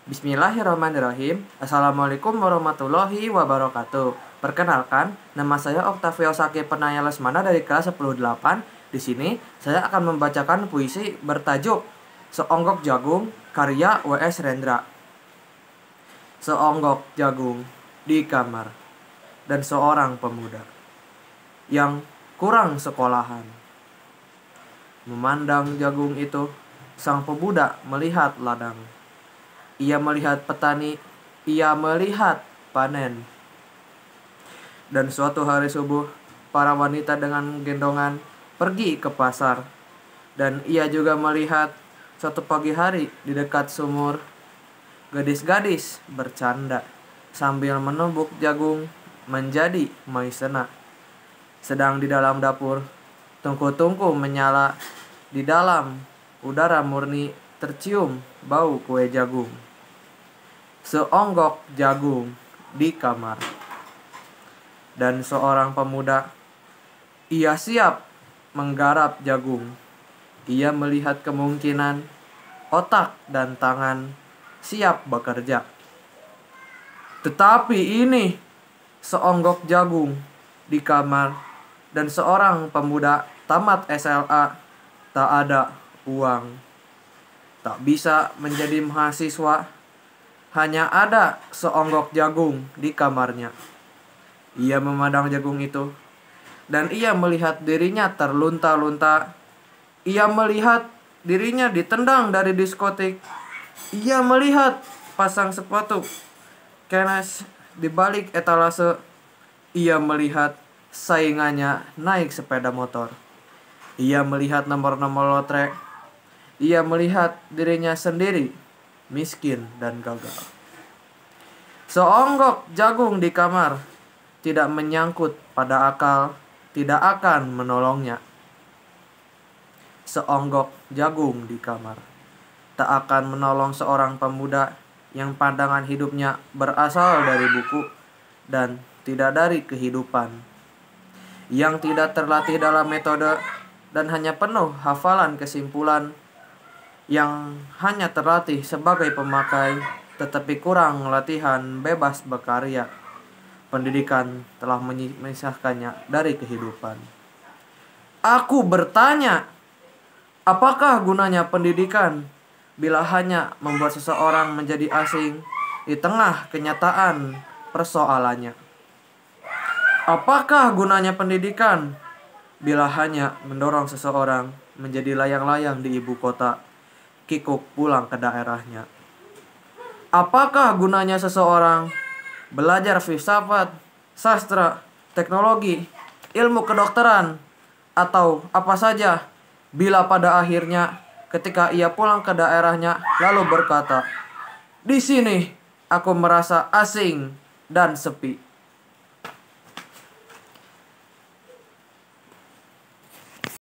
Bismillahirrahmanirrahim. Assalamualaikum warahmatullahi wabarakatuh. Perkenalkan, nama saya Oktavio Saki Penaya Lesmana dari kelas 10-8. Di sini saya akan membacakan puisi bertajuk Seonggok Jagung karya W.S. Rendra. Seonggok jagung di kamar dan seorang pemuda yang kurang sekolahan memandang jagung itu. Sang pemuda melihat ladang. Ia melihat petani, ia melihat panen. Dan suatu hari subuh, para wanita dengan gendongan pergi ke pasar. Dan ia juga melihat suatu pagi hari di dekat sumur, gadis-gadis bercanda sambil menumbuk jagung menjadi maizena. Sedang di dalam dapur, tungku-tungku menyala. Di dalam udara murni tercium bau kue jagung. Seonggok jagung di kamar. Dan seorang pemuda, ia siap menggarap jagung. Ia melihat kemungkinan otak dan tangan siap bekerja. Tetapi ini seonggok jagung di kamar dan seorang pemuda tamat SLA, tak ada uang, tak bisa menjadi mahasiswa. Hanya ada seonggok jagung di kamarnya. Ia memandang jagung itu dan ia melihat dirinya terlunta-lunta. Ia melihat dirinya ditendang dari diskotik. Ia melihat pasang sepatu kenes di balik etalase. Ia melihat saingannya naik sepeda motor. Ia melihat nomor-nomor lotre. Ia melihat dirinya sendiri miskin dan gagal. Seonggok jagung di kamar tidak menyangkut pada akal, tidak akan menolongnya. Seonggok jagung di kamar tak akan menolong seorang pemuda yang pandangan hidupnya berasal dari buku dan tidak dari kehidupan, yang tidak terlatih dalam metode dan hanya penuh hafalan kesimpulan, yang hanya terlatih sebagai pemakai tetapi kurang latihan bebas berkarya. Pendidikan telah memisahkannya dari kehidupan. Aku bertanya, apakah gunanya pendidikan bila hanya membuat seseorang menjadi asing di tengah kenyataan persoalannya? Apakah gunanya pendidikan bila hanya mendorong seseorang menjadi layang-layang di ibu kota, kikuk pulang ke daerahnya? Apakah gunanya seseorang belajar filsafat, sastra, teknologi, ilmu kedokteran, atau apa saja bila pada akhirnya ketika ia pulang ke daerahnya lalu berkata, "Di sini aku merasa asing dan sepi"?